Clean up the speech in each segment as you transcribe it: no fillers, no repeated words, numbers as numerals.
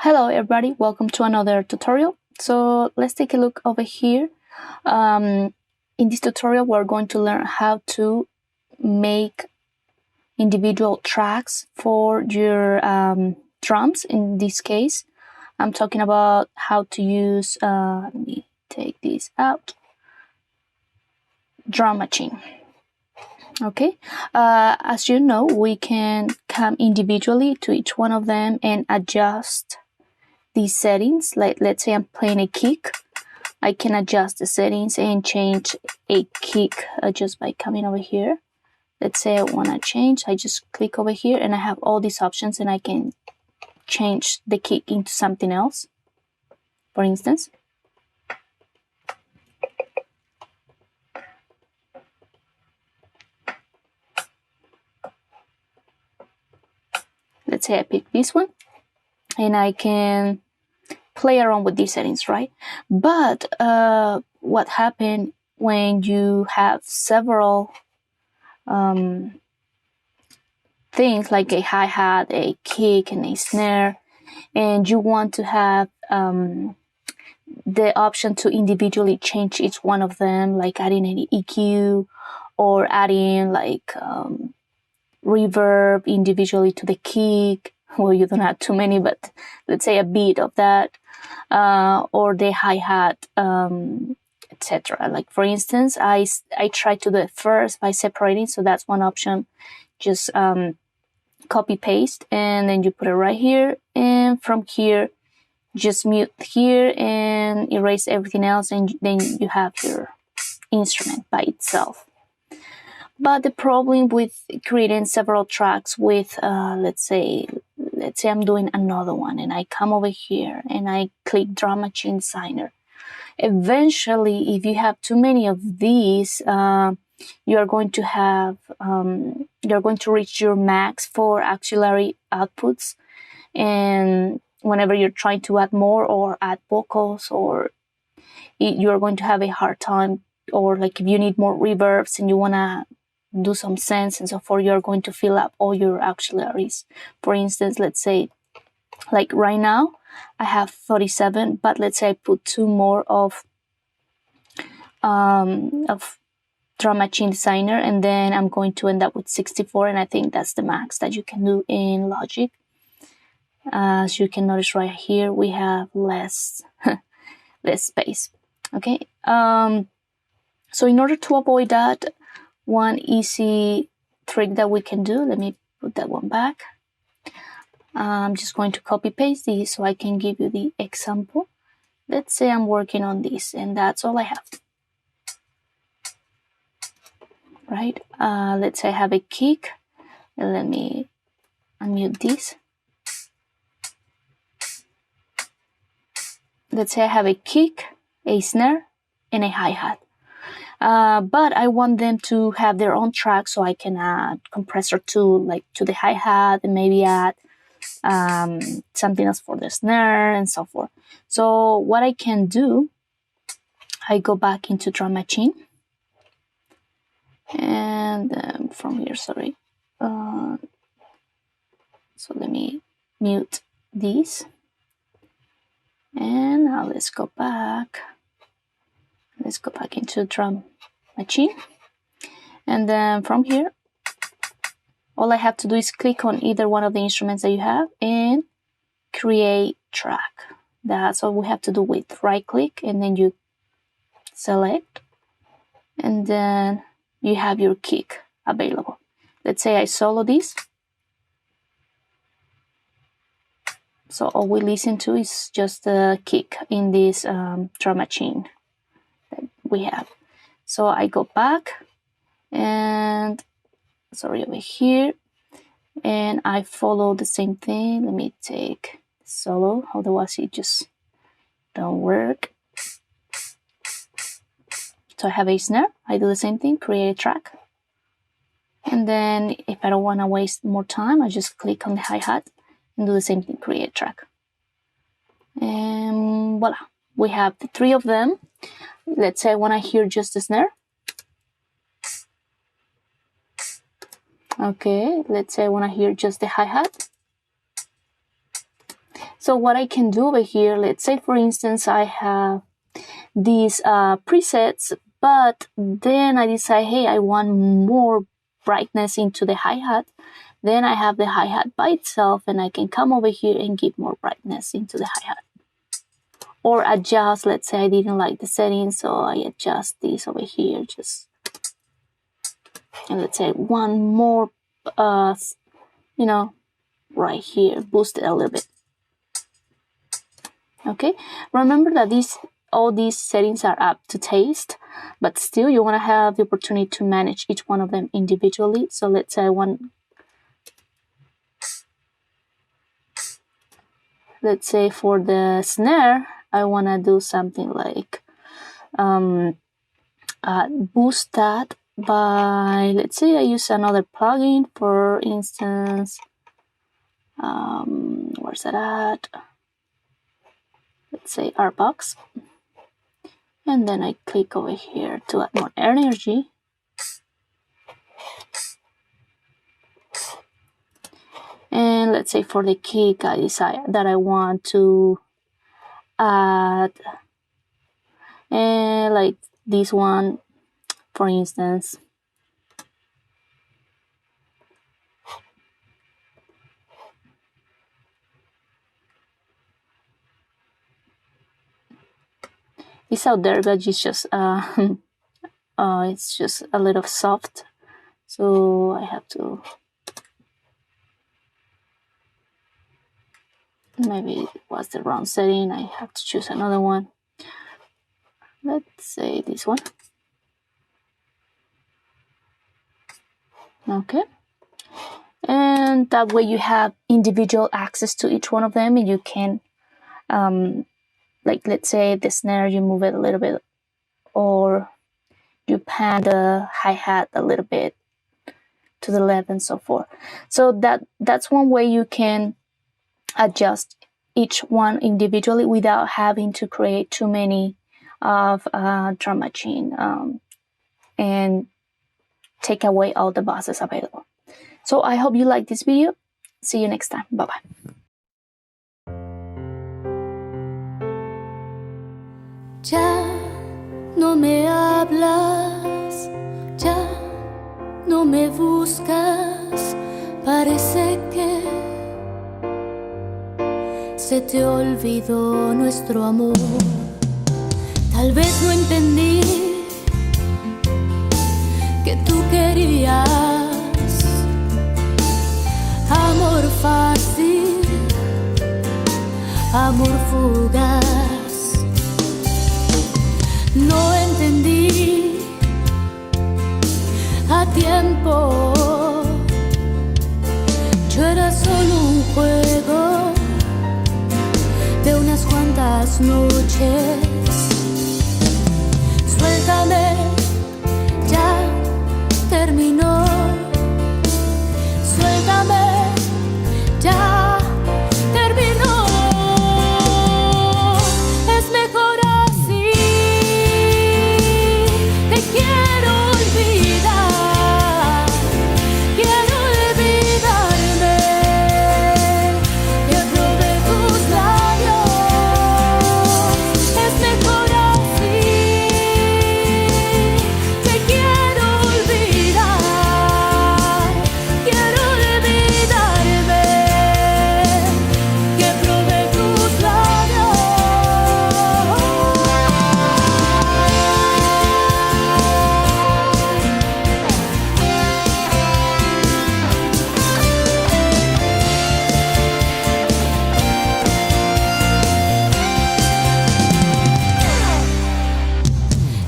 Hello everybody, welcome to another tutorial. So let's take a look over here. In this tutorial we're going to learn how to make individual tracks for your drums. In this case I'm talking about how to use, let me take this out, drum machine. Okay, as you know, we can come individually to each one of them and adjust these settings. Like, let's say I'm playing a kick, I can adjust the settings and change a kick just by coming over here. Let's say I want to change, I just click over here and I have all these options and I can change the kick into something else, for instance. Let's say I pick this one and I can play around with these settings, right? But what happened when you have several things like a hi-hat, a kick, and a snare, and you want to have the option to individually change each one of them, like adding an EQ or adding like reverb individually to the kick. Well, you don't have too many, but let's say a beat of that, or the hi-hat, etc. Like, for instance, I try to do it first by separating, so that's one option. Just copy paste and then you put it right here, and from here just mute here and erase everything else, and then you have your instrument by itself. But the problem with creating several tracks with let's say I'm doing another one and I come over here and I click Drum Machine Designer. Eventually, if you have too many of these, you're going to reach your max for auxiliary outputs, and whenever you're trying to add more or add vocals, or you're going to have a hard time, or like if you need more reverbs and you want to do some sense and so forth, you're going to fill up all your auxiliaries. For instance, let's say like right now I have 37, but let's say I put two more of Drum Machine Designer, and then I'm going to end up with 64, and I think that's the max that you can do in Logic. As you can notice right here, we have less space. Okay, so in order to avoid that, one easy trick that we can do, let me put that one back. I'm just going to copy paste these so I can give you the example. Let's say I'm working on this and that's all I have. Right, let's say I have a kick, and let me unmute this. Let's say I have a kick, a snare, and a hi-hat. But I want them to have their own track, so I can add compressor to the hi-hat, and maybe add something else for the snare and so forth. So what I can do, I go back into Drum Machine, and from here, sorry. So let me mute these. And now let's go back. Let's go back into Drum Machine. And then from here, all I have to do is click on either one of the instruments that you have and create track. That's all we have to do with right click, and then you select, and then you have your kick available. Let's say I solo this. So all we listen to is just the kick in this Drum Machine that we have. So I go back and, sorry, over here, and I follow the same thing. Let me take solo, otherwise it just don't work. So I have a snare, I do the same thing, create a track. And then if I don't want to waste more time, I just click on the hi-hat and do the same thing, create track. And voila, we have the three of them. Let's say I want to hear just the snare. Okay, let's say I want to hear just the hi-hat. So what I can do over here, let's say for instance I have these presets, but then I decide, hey, I want more brightness into the hi-hat. Then I have the hi-hat by itself, and I can come over here and give more brightness into the hi-hat. Or adjust, let's say I didn't like the settings, so I adjust this over here, and let's say one more, right here, boost it a little bit. Okay, remember that all these settings are up to taste, but still you want to have the opportunity to manage each one of them individually. So let's say let's say for the snare, I want to do something like boost that by, let's say I use another plugin, for instance, where's that at? Let's say Artbox. And then I click over here to add more energy. And let's say for the kick, I decide that I want to add, and like this one, for instance. It's out there, but it's just it's just a little soft, so I have to, maybe it was the wrong setting. I have to choose another one. Let's say this one. Okay, and that way you have individual access to each one of them, and you can like, let's say the snare, you move it a little bit, or you pan the hi-hat a little bit to the left, and so forth. So that's one way you can adjust each one individually without having to create too many of drum machine and take away all the buses available. So I hope you like this video. See you next time. Bye-bye. Ya no me hablas, ya no me buscas, parece que se te olvidó nuestro amor. Tal vez no entendí que tú querías amor fácil, amor fugaz. No entendí a tiempo, yo era solo un juego de unas cuantas noches. Suéltame, ya terminó. Suéltame, ya terminó. Es mejor así. Te quiero olvidar. Quiero olvidarme. Que probé tus labios. Es mejor así. Te quiero olvidar. Quiero olvidarme. Que probé tus labios.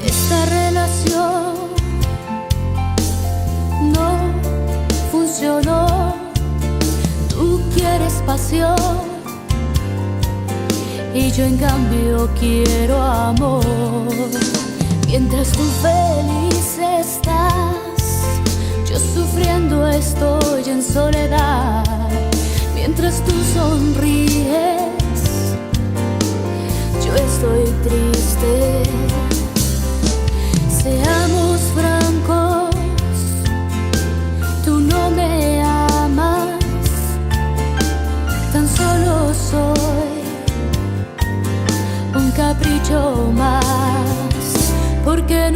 Esta relación no funcionó. Tú quieres pasión y yo en cambio quiero amor. Mientras tú feliz estás, yo sufriendo estoy en soledad. Mientras tú sonríes, yo estoy triste. Seamos francos, tú no me amas, tan solo soy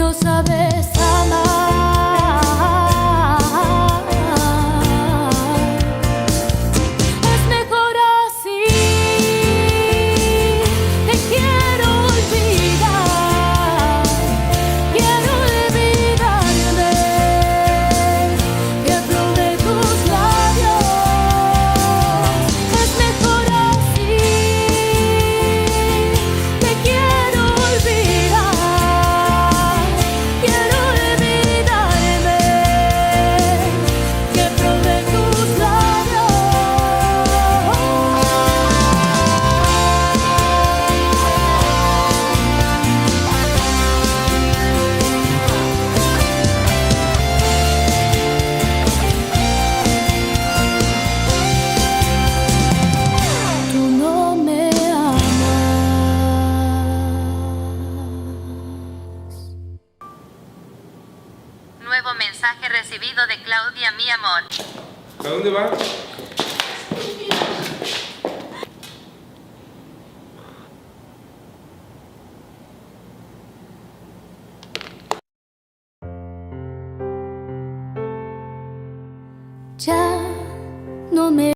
no sabes amar. Es mejor así. Te quiero olvidar. Quiero olvidarme. Que probé tus labios. Es mejor así. Te quiero olvidar. Quiero olvidarme. Que probé tus labios. Tú no me amas. Nuevo mensaje recibido de Claudia, mi amor. ¿A dónde va? Ya no me